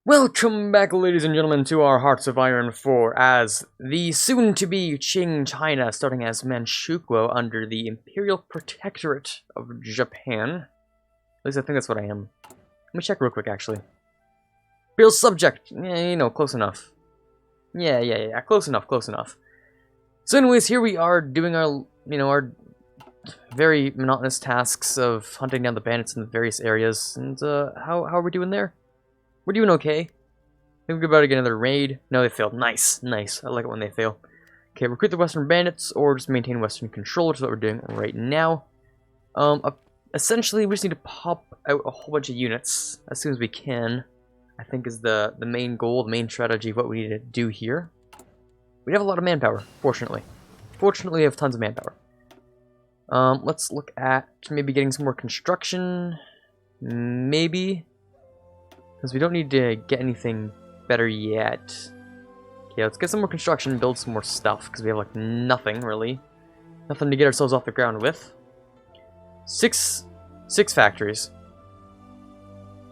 Welcome back, ladies and gentlemen, to our Hearts of Iron 4 as the soon-to-be Qing China, starting as Manchukuo under the Imperial Protectorate of Japan. At least I think that's what I am. Let me check real quick, actually. Imperial subject. Yeah, you know, close enough. Yeah, close enough. So anyways, here we are doing our, our very monotonous tasks of hunting down the bandits in the various areas. And, how are we doing there? We're doing okay. I think we're about to get another raid. No, they failed. Nice. I like it when they fail. Okay, recruit the Western bandits, or just maintain Western control, which is what we're doing right now. Essentially, we just need to pop out a whole bunch of units as soon as we can. I think is the main goal, the main strategy of what we need to do here. We have a lot of manpower, fortunately. Fortunately, we have tons of manpower. Let's look at maybe getting some more construction. Maybe. Because we don't need to get anything better yet. Okay, let's get some more construction and build some more stuff. Because we have, like, nothing, really. Nothing to get ourselves off the ground with. Six factories.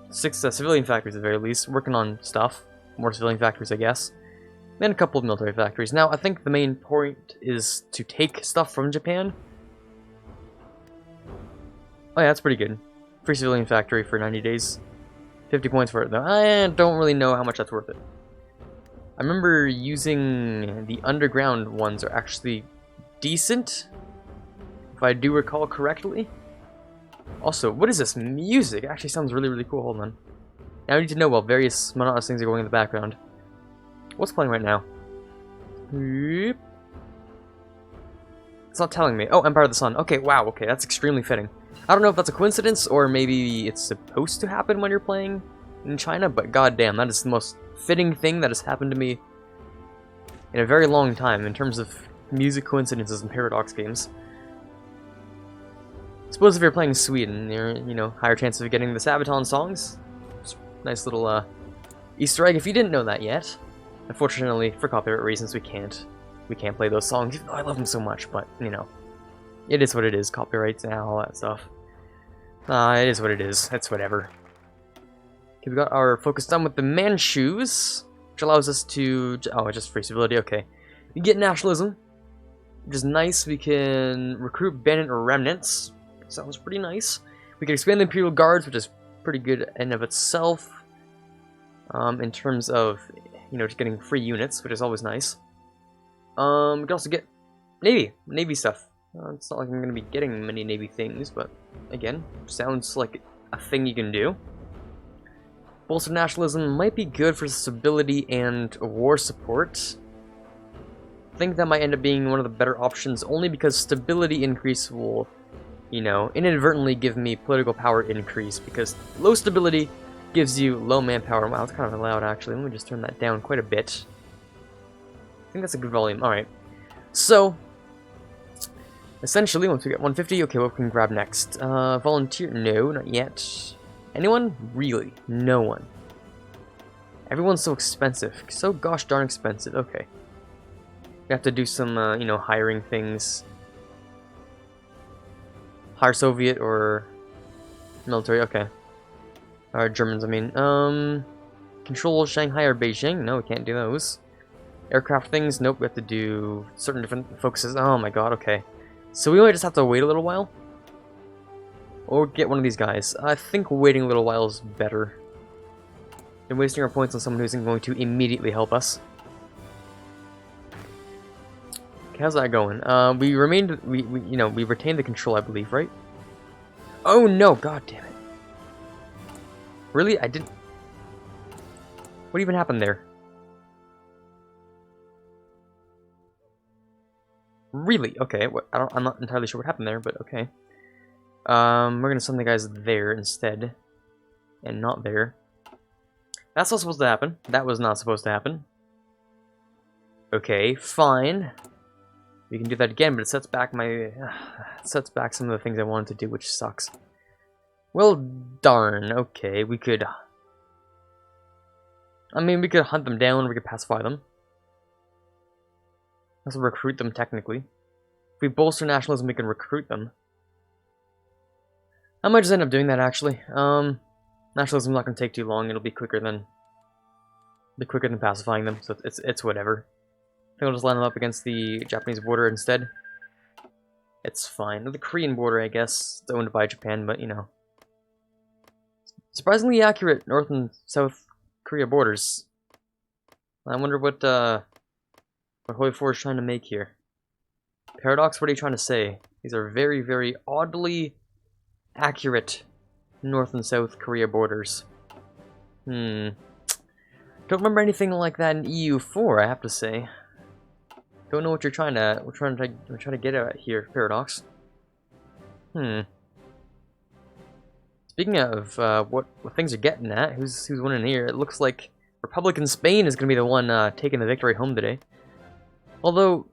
Six civilian factories, at the very least. Working on stuff. More civilian factories, I guess. Then a couple of military factories. Now, I think the main point is to take stuff from Japan. Oh, yeah, that's pretty good. Free civilian factory for 90 days. 50 points for it, though. I don't really know how much that's worth it. I remember using the underground ones are actually decent, if I do recall correctly. Also, what is this music? It actually sounds really cool. Hold on. Now I need to know while various monotonous things are going in the background. What's playing right now? It's not telling me. Oh, Empire of the Sun. Okay, wow, okay, that's extremely fitting. I don't know if that's a coincidence, or maybe it's supposed to happen when you're playing in China, but goddamn, that is the most fitting thing that has happened to me in a very long time in terms of music coincidences in Paradox games. I suppose if you're playing Sweden, you're, higher chances of getting the Sabaton songs. Just nice little Easter egg if you didn't know that yet. Unfortunately, for copyright reasons, we can't play those songs, even though I love them so much, but, it is what it is, copyrights and all that stuff. It is what it is. It's whatever. Okay, we got our focus done with the Manchus, which allows us to... Oh, just free civility, okay. We get nationalism, which is nice. We can recruit bandit remnants. Sounds pretty nice. We can expand the Imperial Guards, which is pretty good in of itself. In terms of, just getting free units, which is always nice. We can also get Navy stuff. It's not like I'm going to be getting many Navy things, but again, sounds like a thing you can do. Bolster nationalism might be good for stability and war support. I think that might end up being one of the better options, only because stability increase will, inadvertently give me political power increase, because low stability gives you low manpower. Wow, that's kind of loud, actually. Let me just turn that down quite a bit. I think that's a good volume. Alright. So, essentially, once we get 150, okay, what can we grab next? Volunteer? No, not yet. Anyone? Really? No one. Everyone's so expensive. So gosh darn expensive. Okay. We have to do some, hiring things. Hire Soviet or military, okay. Or Germans, I mean. Control Shanghai or Beijing? No, we can't do those. Aircraft things? Nope, we have to do certain different focuses. Oh my god, okay. So we might just have to wait a little while. Or get one of these guys. I think waiting a little while is better than wasting our points on someone who isn't going to immediately help us. Okay, how's that going? We retained the control, I believe, right? Oh no, god damn it. Really? I didn't... What even happened there? Really? Okay, I'm not entirely sure what happened there, but okay. We're gonna send the guys there instead. And not there. That's not supposed to happen. That was not supposed to happen. Okay, fine. We can do that again, but it sets back sets back some of the things I wanted to do, which sucks. Well, darn. Okay, we could... I mean, we could hunt them down, or we could pacify them. Also recruit them, technically. If we bolster nationalism, we can recruit them. I might just end up doing that, actually. Nationalism's not going to take too long. It'll be quicker than Be quicker than pacifying them, so it's whatever. I think I'll just line them up against the Japanese border instead. It's fine. The Korean border, I guess, it's owned by Japan, but you know. Surprisingly accurate North and South Korea borders. I wonder what HOI4 is trying to make here. Paradox, what are you trying to say? These are very, very oddly accurate North and South Korea borders. Don't remember anything like that in EU4, I have to say. Don't know what you're trying to get at here, Paradox. Speaking of what things are getting at, who's winning here? It looks like Republican Spain is going to be the one taking the victory home today. Although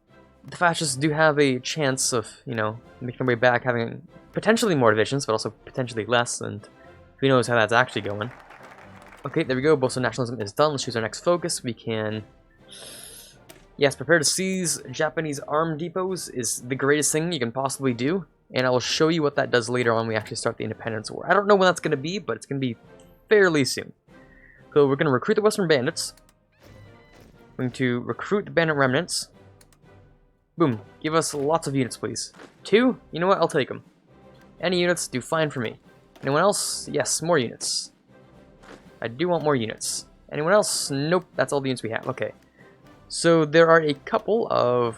the fascists do have a chance of, you know, making their way back, having potentially more divisions, but also potentially less, and who knows how that's actually going. Okay, there we go. Bolso nationalism is done. Let's choose our next focus. We can... Yes, prepare to seize Japanese armed depots is the greatest thing you can possibly do, and I will show you what that does later on when we actually start the Independence War. I don't know when that's going to be, but it's going to be fairly soon. So we're going to recruit the Western Bandits. We're going to recruit the Bandit Remnants. Boom. Give us lots of units, please. 2? You know what? I'll take them. Any units do fine for me. Anyone else? Yes, more units. I do want more units. Anyone else? Nope. That's all the units we have. Okay. So there are a couple of...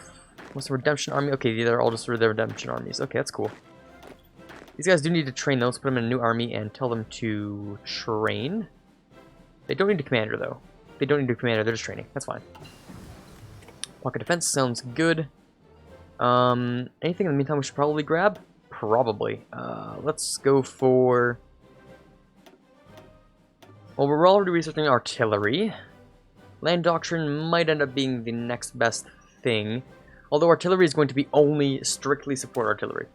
What's the Redemption Army? Okay, they're all just the Redemption Armies. Okay, that's cool. These guys do need to train, though. Let's put them in a new army and tell them to train. They don't need a commander, though. They don't need a commander. They're just training. That's fine. Pocket defense sounds good. Anything in the meantime we should probably grab? Probably. Let's go for... Well, we're already researching artillery. Land Doctrine might end up being the next best thing. Although artillery is going to be only strictly support artillery.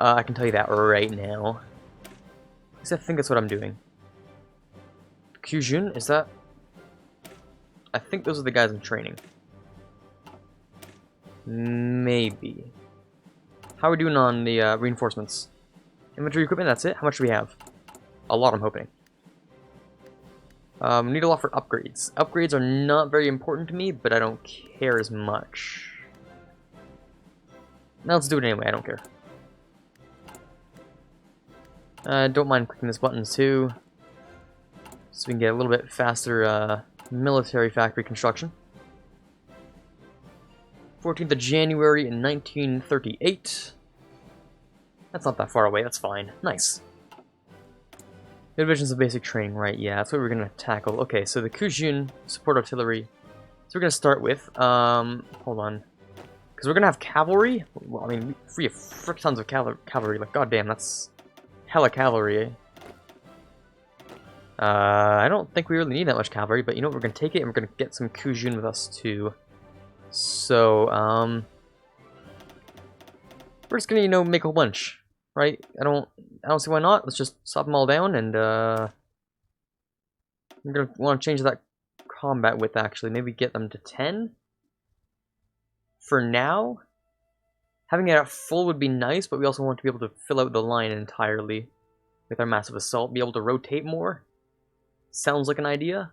I can tell you that right now. At least I think that's what I'm doing. Kyujin, is that... I think those are the guys in training. Maybe. How are we doing on the reinforcements? Infantry equipment, that's it? How much do we have? A lot, I'm hoping. We need a lot for upgrades. Upgrades are not very important to me, but I don't care as much. Now let's do it anyway, I don't care. Don't mind clicking this button too, so we can get a little bit faster military factory construction. 14th of January in 1938. That's not that far away, that's fine. Nice. Divisions of basic training, right, yeah, that's what we're going to tackle. Okay, so the Kujun support artillery. So we're going to start with, hold on. Because we're going to have cavalry. Well, I mean, we have frick tons of cavalry. Like, goddamn, that's hella cavalry. I don't think we really need that much cavalry, but you know what, we're going to take it and we're going to get some Kujun with us too. So, we're just going to, you know, make a whole bunch. Right? I don't see why not. Let's just stop them all down, and I'm gonna want to change that combat width actually. Maybe get them to 10. For now, having it at full would be nice, but we also want to be able to fill out the line entirely with our massive assault. Be able to rotate more. Sounds like an idea.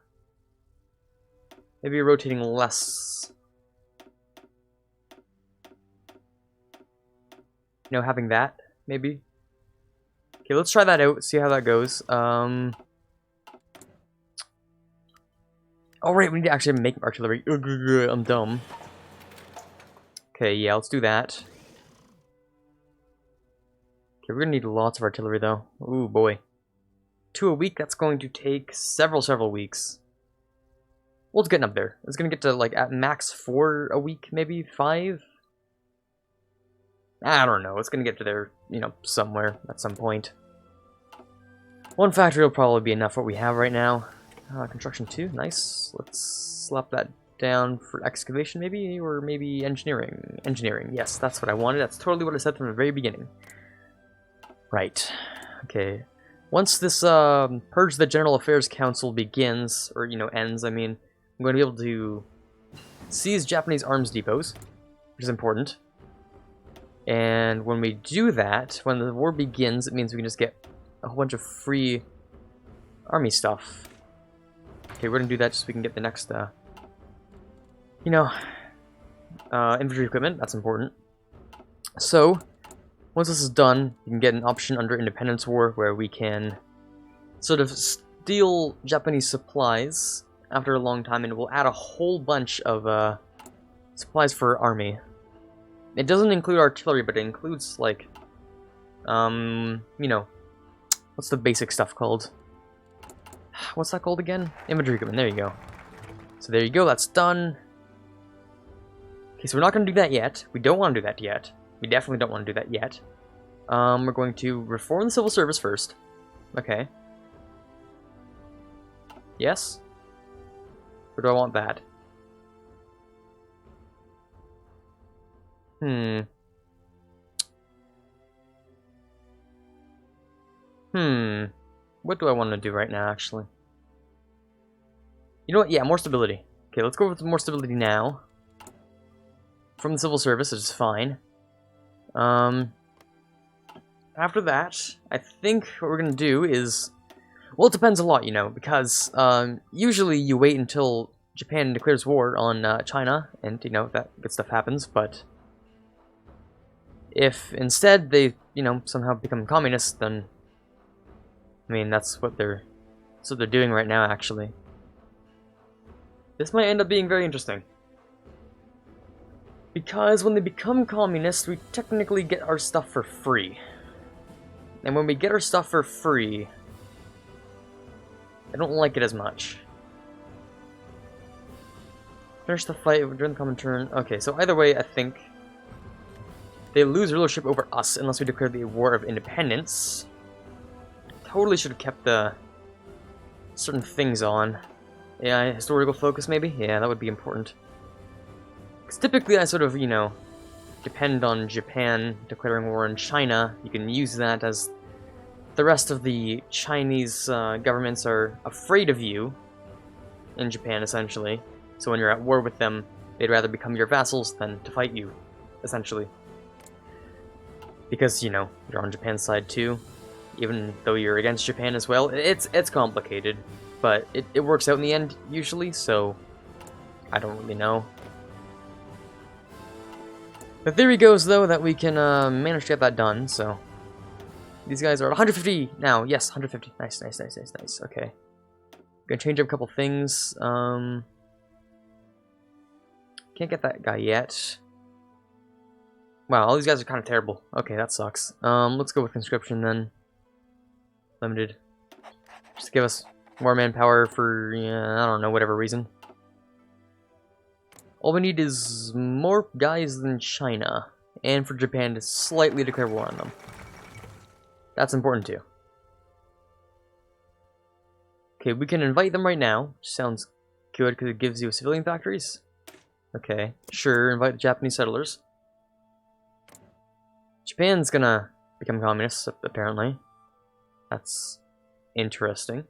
Maybe rotating less. You know, having that. Maybe. Okay, let's try that out, see how that goes. Alright, we need to actually make artillery. I'm dumb. Okay, yeah, let's do that. Okay, we're gonna need lots of artillery, though. Ooh, boy. 2 a week, that's going to take several weeks. Well, it's getting up there. It's gonna get to, like, at max 4 a week, maybe 5? I don't know. It's going to get to there, you know, somewhere at some point. 1 factory will probably be enough for what we have right now. Construction 2, nice. Let's slap that down for excavation maybe, or maybe engineering. Engineering, yes, that's what I wanted. That's totally what I said from the very beginning. Right. Okay. Once this Purge the General Affairs Council begins, or, you know, ends, I mean, I'm going to be able to seize Japanese arms depots, which is important. And when we do that, when the war begins, it means we can just get a whole bunch of free army stuff. Okay, we're gonna do that just so we can get the next, you know, infantry equipment. That's important. So, once this is done, you can get an option under Independence War where we can sort of steal Japanese supplies after a long time, and it will add a whole bunch of supplies for our army. It doesn't include artillery, but it includes, like, you know, what's the basic stuff called? What's that called again? Infantry equipment, there you go. So there you go, that's done. Okay, so we're not going to do that yet. We don't want to do that yet. We definitely don't want to do that yet. We're going to reform the civil service first. Okay. Yes? Or do I want that? What do I want to do right now, actually? You know what? Yeah, more stability. Okay, let's go with more stability now. From the civil service, which is fine. After that, I think what we're gonna do is... Well, it depends a lot, you know, because usually you wait until Japan declares war on China, and, you know, that good stuff happens, but... If instead they, you know, somehow become communists, then... I mean, that's what they're doing right now, actually. This might end up being very interesting. Because when they become communists, we technically get our stuff for free. And when we get our stuff for free, I don't like it as much. Finish the fight during the common turn. Okay, so either way, I think they lose rulership over us unless we declare the War of Independence. Totally should have kept the certain things on. Yeah, historical focus maybe? Yeah, that would be important. Because typically I sort of, you know, depend on Japan declaring war on China. You can use that as the rest of the Chinese governments are afraid of you in Japan, essentially. So when you're at war with them, they'd rather become your vassals than to fight you, essentially. Because, you know, you're on Japan's side too. Even though you're against Japan as well. It's complicated, but it works out in the end, usually, so I don't really know. The theory goes, though, that we can manage to get that done, so... These guys are at 150 now. Yes, 150. Nice, nice, nice, nice, nice. Okay. Gonna change up a couple things. Can't get that guy yet. Wow, all these guys are kind of terrible. Okay, that sucks. Let's go with conscription, then. Limited. Just to give us more manpower for, I don't know, whatever reason. All we need is more guys than China, and for Japan to slightly declare war on them. That's important too. Okay, we can invite them right now, which sounds good because it gives you civilian factories. Okay, sure, invite the Japanese settlers. Japan's gonna become communist, apparently. That's interesting.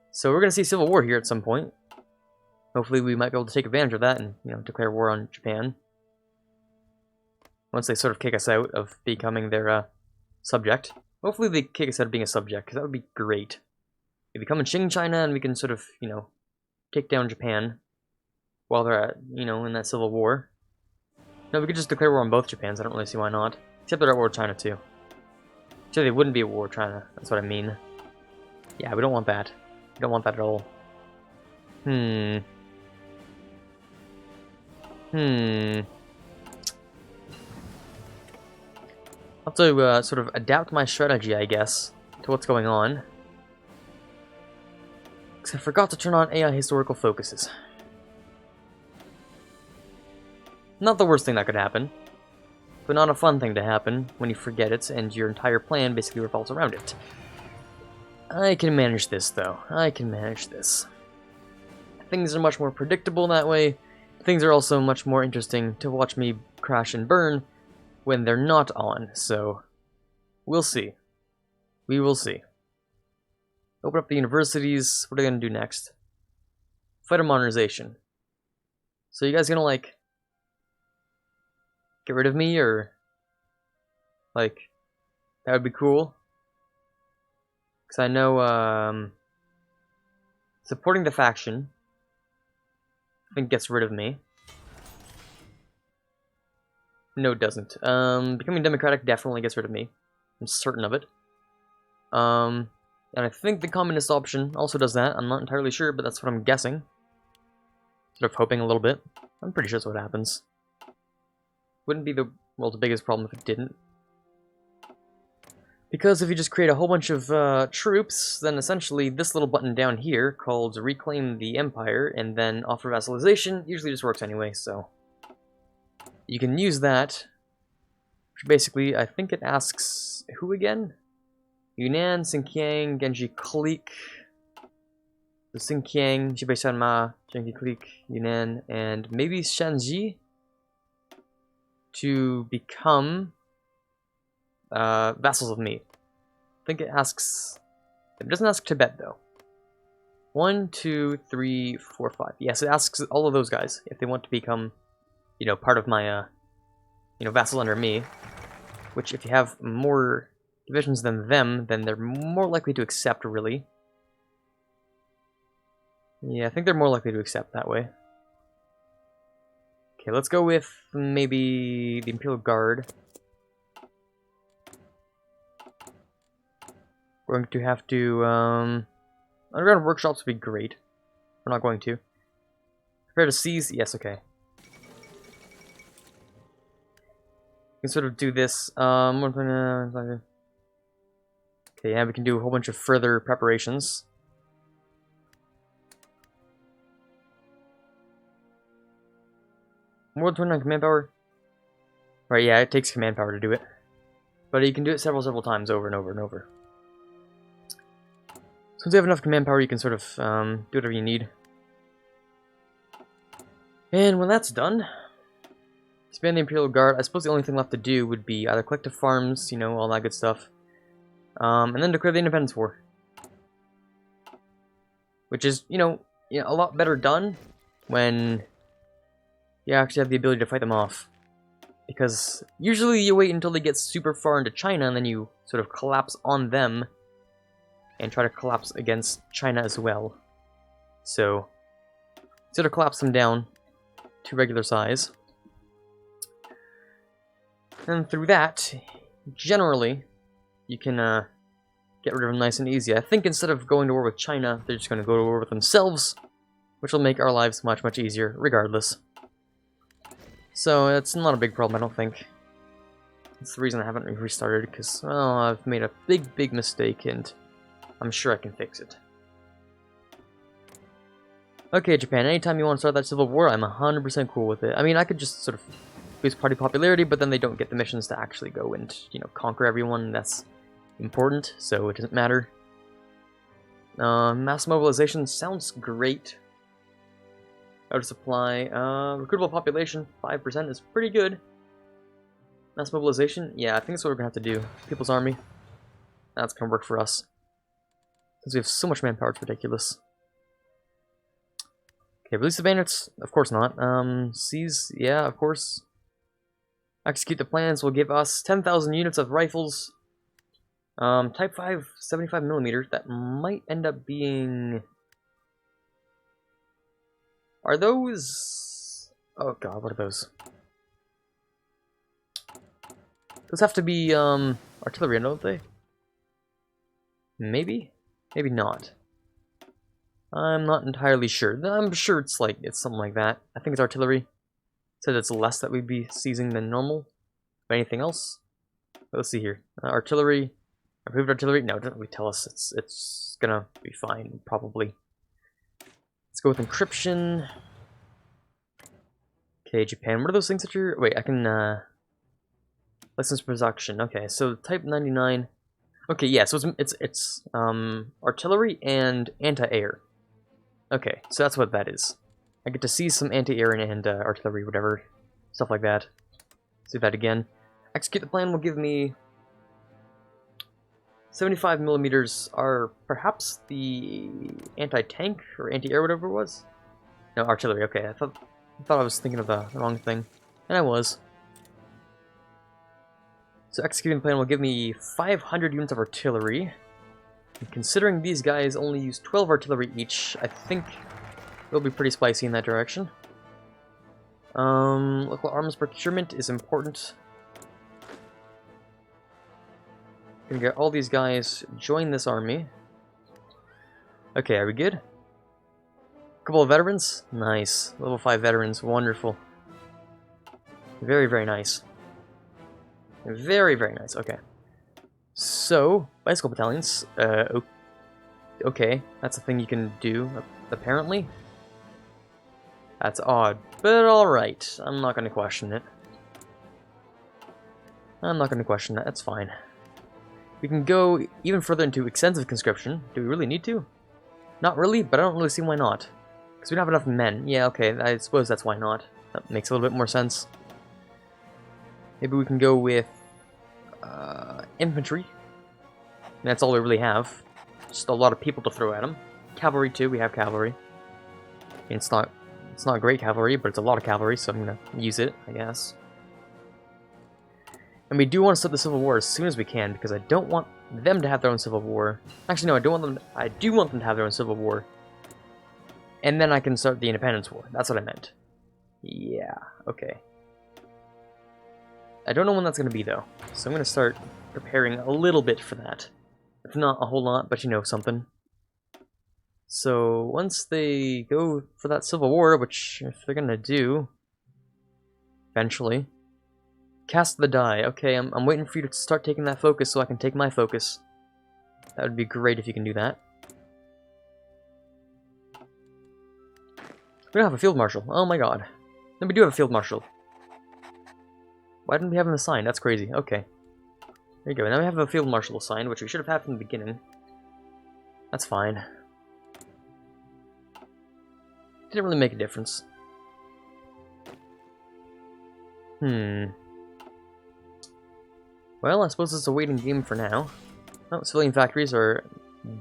So we're gonna see civil war here at some point. Hopefully we might be able to take advantage of that and, you know, declare war on Japan. Once they sort of kick us out of becoming their subject. Hopefully they kick us out of being a subject, because that would be great. They become in Qing China and we can sort of, you know, kick down Japan while they're at, you know, in that civil war. No, we could just declare war on both Japans. I don't really see why not. Except they're at war with China too. Actually, they wouldn't be at war with China. That's what I mean. Yeah, we don't want that. We don't want that at all. I'll have to sort of adapt my strategy, I guess, to what's going on. Because I forgot to turn on AI historical focuses. Not the worst thing that could happen, but not a fun thing to happen when you forget it and your entire plan basically revolves around it. I can manage this, though. I can manage this. Things are much more predictable that way. Things are also much more interesting to watch me crash and burn when they're not on, so we'll see. We will see. Open up the universities. What are they gonna do next? Fighter modernization. So you guys gonna, like, get rid of me, or, like, that would be cool? Because I know, Supporting the faction, I think, gets rid of me. No, it doesn't. Becoming democratic definitely gets rid of me. I'm certain of it. And I think the communist option also does that. I'm not entirely sure, but that's what I'm guessing. Sort of hoping a little bit. I'm pretty sure that's what happens. Wouldn't be the world's biggest problem if it didn't. Because if you just create a whole bunch of troops, then essentially this little button down here called Reclaim the Empire and then Offer Vassalization usually just works anyway, so you can use that. Which basically, I think it asks who again? Yunnan, Xinjiang, Genji Clique, the Xinjiang, Jibei Shanma, Genji Clique, Yunnan, and maybe Shanxi to become vassals of me. I think it asks... It doesn't ask Tibet, though. 1, 2, 3, 4, 5. Yes, it asks all of those guys if they want to become, you know, part of my, you know, vassal under me. Which, if you have more divisions than them, then they're more likely to accept, really. Yeah, I think they're more likely to accept that way. Okay, let's go with maybe the Imperial Guard. We're going to have to, underground workshops would be great. We're not going to. Prepare to seize? Yes, okay. We can sort of do this, okay, yeah, we can do a whole bunch of further preparations. More than 29 command power? Right, yeah, it takes command power to do it. But you can do it several times over and over and over. So once you have enough command power, you can sort of do whatever you need. And when that's done, expand the Imperial Guard. I suppose the only thing left to do would be either collective farms, you know, all that good stuff. And then declare the Independence War. Which is, you know, a lot better done when you actually have the ability to fight them off. Because usually you wait until they get super far into China and then you sort of collapse on them and try to collapse against China as well. So, sort of collapse them down to regular size. And through that, generally, you can get rid of them nice and easy. I think instead of going to war with China, they're just going to go to war with themselves, which will make our lives much easier, regardless. So, it's not a big problem, I don't think. That's the reason I haven't restarted, because, well, I've made a big mistake, and I'm sure I can fix it. Okay, Japan, anytime you want to start that civil war, I'm 100% cool with it. I mean, I could just sort of boost party popularity, but then they don't get the missions to actually go and, you know, conquer everyone. That's important, so it doesn't matter. Mass mobilization sounds great. Out of supply. Recruitable population, 5% is pretty good. Mass mobilization, yeah, I think that's what we're gonna have to do. People's Army. That's gonna work for us. Because we have so much manpower, it's ridiculous. Okay, release the bandits? Of course not. Seize? Yeah, of course. Execute the plans will give us 10,000 units of rifles. Type 5, 75mm. That might end up being... Are those... Oh god, what are those? Those have to be, artillery, don't they? Maybe? Maybe not. I'm not entirely sure. I'm sure it's something like that. I think it's artillery. It said it's less that we'd be seizing than normal. But anything else? Let's see here. Artillery. Approved artillery? No, it doesn't really tell us. It's gonna be fine, probably. Let's go with encryption. Okay, Japan. What are those things that you're... Wait, I can, license production. Okay, so type 99. Okay, yeah, so it's artillery and anti-air. Okay, so that's what that is. I get to seize some anti-air and artillery, whatever. Stuff like that. Let's do that again. Execute the plan will give me 75mm are perhaps the anti-tank or anti-air, whatever it was. No, artillery. Okay, I thought I was thinking of the wrong thing, and I was. So executing the plan will give me 500 units of artillery, And considering these guys only use 12 artillery each, I think it'll be pretty spicy in that direction. Local arms procurement is important. Gonna get all these guys join this army. Okay, are we good? Couple of veterans? Nice. Level 5 veterans, wonderful. Very, very nice. Very, very nice, okay. So, bicycle battalions, okay, that's a thing you can do, apparently. That's odd, but alright, I'm not gonna question it. I'm not gonna question that, that's fine. We can go even further into extensive conscription. Do we really need to? Not really, but I don't really see why not. Because we don't have enough men. Yeah, okay, I suppose that's why not. That makes a little bit more sense. Maybe we can go with infantry. And that's all we really have. Just a lot of people to throw at them. Cavalry too, we have cavalry. And it's not great cavalry, but it's a lot of cavalry, so I'm gonna use it, I guess. And we do want to start the Civil War as soon as we can, because I don't want them to have their own Civil War. Actually, no, I do want them to have their own Civil War. And then I can start the Independence War. That's what I meant. Yeah, okay. I don't know when that's going to be, though. So I'm going to start preparing a little bit for that. If not a whole lot, but you know, something. So once they go for that Civil War, which if they're going to do, eventually. Cast the die. Okay, I'm waiting for you to start taking that focus so I can take my focus. That would be great if you can do that. We don't have a field marshal. Oh my god. No, we do have a field marshal. Why didn't we have him assigned? That's crazy. Okay. There you go. Now we have a field marshal assigned, which we should have had from the beginning. That's fine. Didn't really make a difference. Well, I suppose it's a waiting game for now. Oh, civilian factories are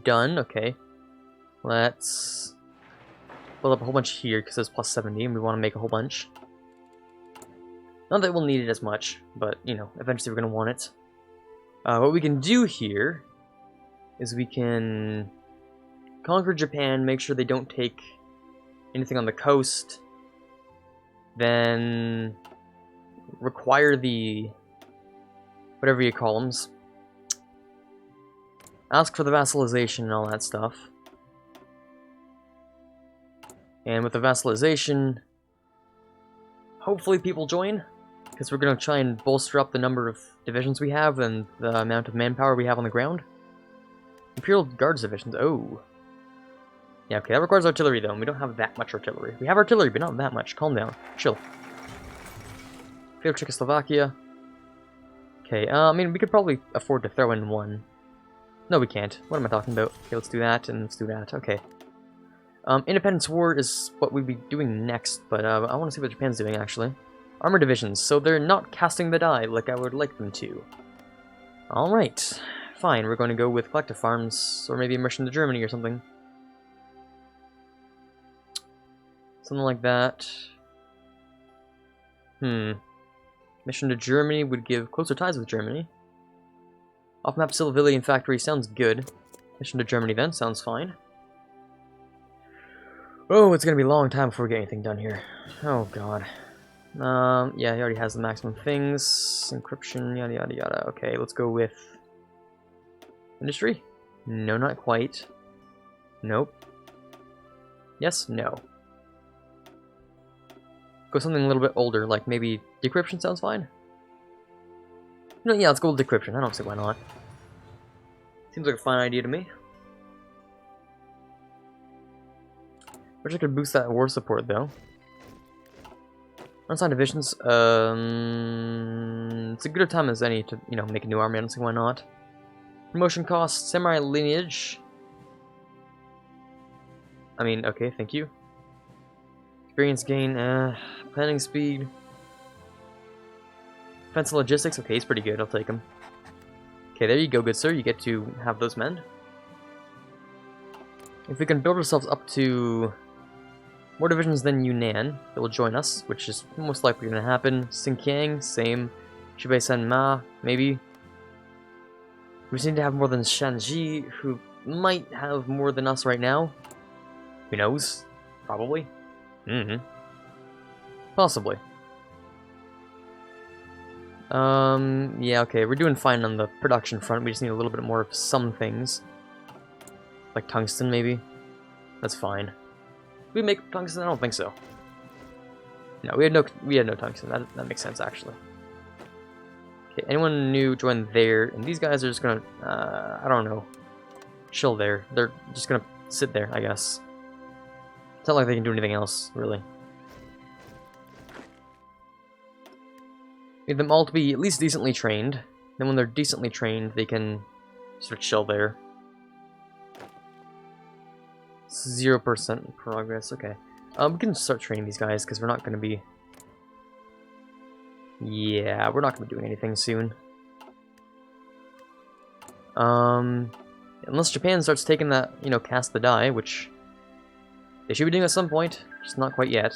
done. Okay. Let's build up a whole bunch here, because it's plus 70, and we want to make a whole bunch. Not that we'll need it as much, but, you know, eventually we're going to want it. What we can do here is we can conquer Japan, make sure they don't take anything on the coast, then require the whatever you call them, ask for the vassalization and all that stuff. And with the vassalization, hopefully people join, because we're going to try and bolster up the number of divisions we have and the amount of manpower we have on the ground. Imperial Guards divisions, oh. Yeah, okay, that requires artillery though, and we don't have that much artillery. We have artillery, but not that much. Calm down. Chill. Failed Czechoslovakia. Okay, I mean, we could probably afford to throw in one. No, we can't. What am I talking about? Okay, let's do that, and let's do that. Okay. Independence War is what we'd be doing next, but I want to see what Japan's doing, actually. Armor divisions, so they're not casting the die like I would like them to. Alright. Fine, we're going to go with collective farms, or maybe a mission to Germany or something. Something like that. Mission to Germany would give closer ties with Germany. Off-map civilian factory sounds good. Mission to Germany then, sounds fine. Oh, it's gonna be a long time before we get anything done here. Oh god. Yeah, he already has the maximum things. Encryption, yada yada yada. Okay, let's go with industry? No, not quite. Nope. Yes, no. Go something a little bit older, like maybe decryption sounds fine? No, yeah, let's go with decryption. I don't see why not. Seems like a fine idea to me. Wish I could boost that war support, though. Unsigned divisions, it's a good a time as any to, you know, make a new army. I don't see why not. Promotion costs, samurai lineage. I mean, okay, thank you. Experience gain, planning speed. Defense and logistics, okay, he's pretty good, I'll take him. Okay, there you go, good sir, you get to have those men. If we can build ourselves up to more divisions than Yunnan, that will join us, which is most likely going to happen. Xinjiang, same. Shubei Senma, maybe. We seem to have more than Shanxi, who might have more than us right now. Who knows? Probably. Possibly. Yeah, okay, we're doing fine on the production front. We just need a little bit more of some things. Like tungsten, maybe? That's fine. Did we make tungsten? I don't think so. No, we had no tungsten. That makes sense, actually. Okay, anyone new join there, and these guys are just gonna, I don't know, chill there. They're just gonna sit there, I guess. It's not like they can do anything else, really. Need them all to be at least decently trained. Then when they're decently trained, they can sort of chill there. 0% progress, okay. We can start training these guys, because we're not going to be... Yeah, we're not going to be doing anything soon. Unless Japan starts taking that, you know, cast the die, which they should be doing at some point, just not quite yet.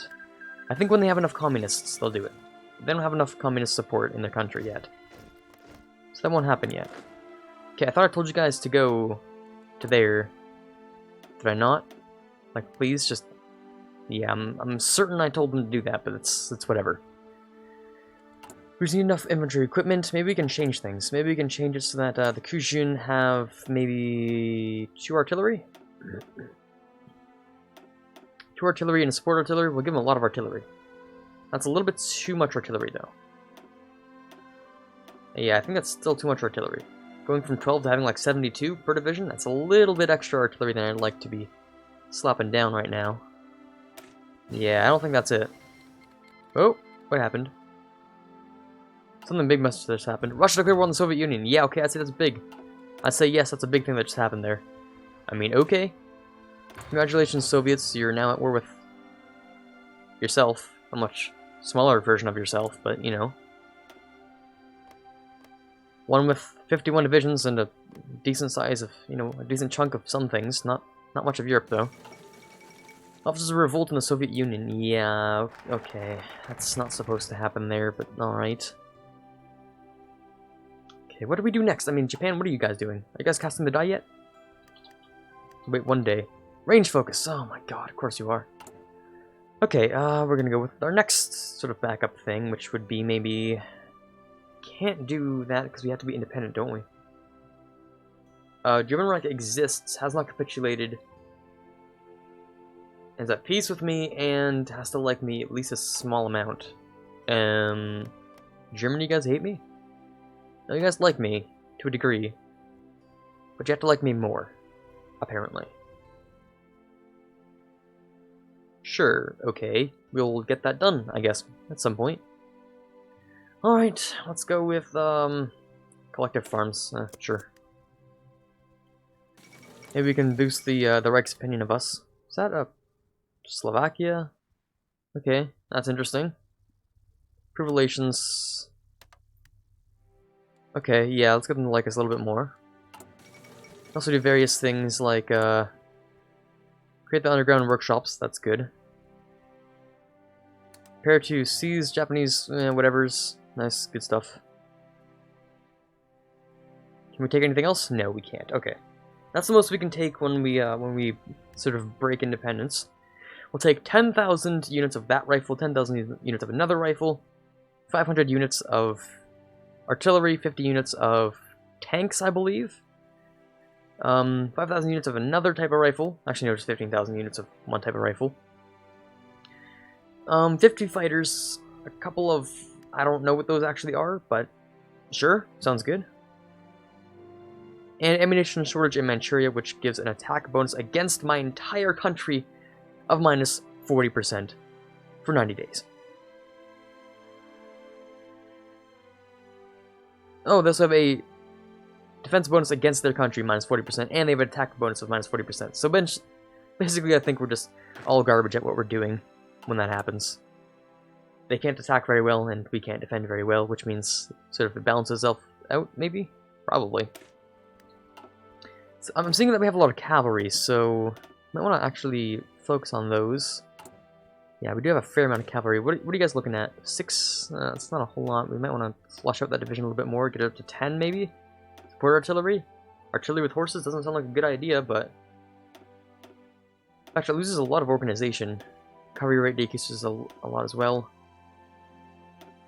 I think when they have enough communists, they'll do it. They don't have enough communist support in their country yet. So that won't happen yet. Okay, I thought I told you guys to go to there. Did I not? Like, please, just... Yeah, I'm certain I told them to do that, but it's whatever. We just need enough infantry equipment. Maybe we can change things. Maybe we can change it so that the Kujun have maybe 2 artillery? 2 artillery and a support artillery? We'll give them a lot of artillery. That's a little bit too much artillery, though. Yeah, I think that's still too much artillery. Going from 12 to having like 72 per division, that's a little bit extra artillery than I'd like to be slapping down right now. Yeah, I don't think that's it. Oh, what happened? Something big must have just happened. Russia declared war on the Soviet Union. Yeah, okay, I'd say that's big. I'd say yes, that's a big thing that just happened there. I mean, okay. Congratulations, Soviets, you're now at war with yourself. A much smaller version of yourself, but, you know. One with 51 divisions and a decent size of, you know, a decent chunk of some things. Not much of Europe, though. Officers of revolt in the Soviet Union. Yeah, okay. That's not supposed to happen there, but alright. Okay, what do we do next? I mean, Japan, what are you guys doing? Are you guys casting the die yet? Wait, one day. Range focus. Oh my god, of course you are. Okay, we're gonna go with our next sort of backup thing, which would be maybe... Can't do that because we have to be independent, don't we? German Reich exists, has not capitulated, is at peace with me, and has to like me at least a small amount. Germany, you guys hate me? No, you guys like me, to a degree. But you have to like me more, apparently. Sure, okay. We'll get that done, I guess, at some point. Alright, let's go with, collective farms. Sure. Maybe we can boost the Reich's opinion of us. Is that, Slovakia? Okay, that's interesting. Improve relations. Okay, yeah, let's get them to like us a little bit more. Also do various things like, create the underground workshops, that's good. Prepare to seize Japanese whatevers. Nice, good stuff. Can we take anything else? No, we can't. Okay. That's the most we can take when we sort of break independence. We'll take 10,000 units of that rifle, 10,000 units of another rifle, 500 units of artillery, 50 units of tanks, I believe. 5,000 units of another type of rifle. Actually, no, just 15,000 units of one type of rifle. 50 fighters, a couple of... I don't know what those actually are, but sure, sounds good. And ammunition shortage in Manchuria, which gives an attack bonus against my entire country of minus 40% for 90 days. Oh, they also have a defense bonus against their country, minus 40%, and they have an attack bonus of minus 40%. So basically, I think we're just all garbage at what we're doing when that happens. They can't attack very well, and we can't defend very well, which means sort of it balances itself out, maybe? Probably. So I'm seeing that we have a lot of cavalry, so might want to actually focus on those. Yeah, we do have a fair amount of cavalry. What are you guys looking at? 6? It's not a whole lot. We might want to flush out that division a little bit more, get it up to 10 maybe? Support artillery? Artillery with horses doesn't sound like a good idea, but... Actually, it loses a lot of organization. Cavalry rate decreases a lot as well.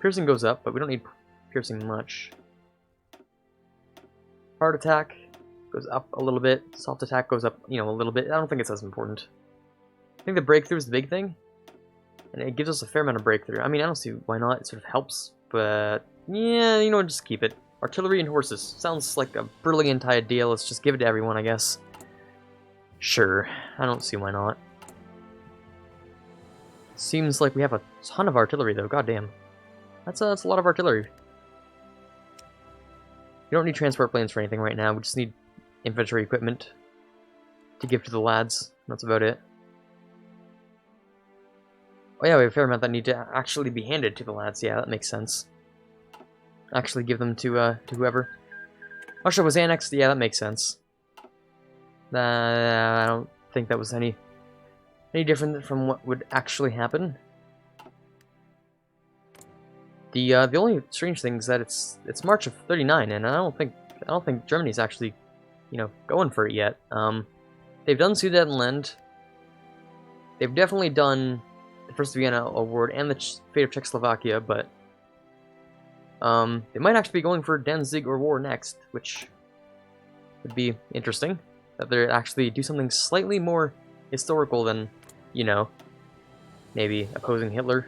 Piercing goes up, but we don't need piercing much. Hard attack goes up a little bit. Soft attack goes up, you know, a little bit. I don't think it's as important. I think the breakthrough is the big thing. And it gives us a fair amount of breakthrough. I mean, I don't see why not. It sort of helps, but... Yeah, you know, just keep it. Artillery and horses. Sounds like a brilliant idea. Let's just give it to everyone, I guess. Sure. I don't see why not. Seems like we have a ton of artillery, though. Goddamn. That's a lot of artillery. We don't need transport planes for anything right now. We just need infantry equipment to give to the lads. That's about it. Oh yeah, we have a fair amount that need to actually be handed to the lads. Yeah, that makes sense. Actually give them to whoever. Russia was annexed. Yeah, that makes sense. I don't think that was any different from what would actually happen. The only strange thing is that it's March of 39, and I don't think Germany's actually, you know, going for it yet. They've done Sudetenland. They've definitely done the First Vienna Award and the fate of Czechoslovakia, but they might actually be going for Danzig or war next, which would be interesting. That they actually do something slightly more historical than, you know, maybe opposing Hitler.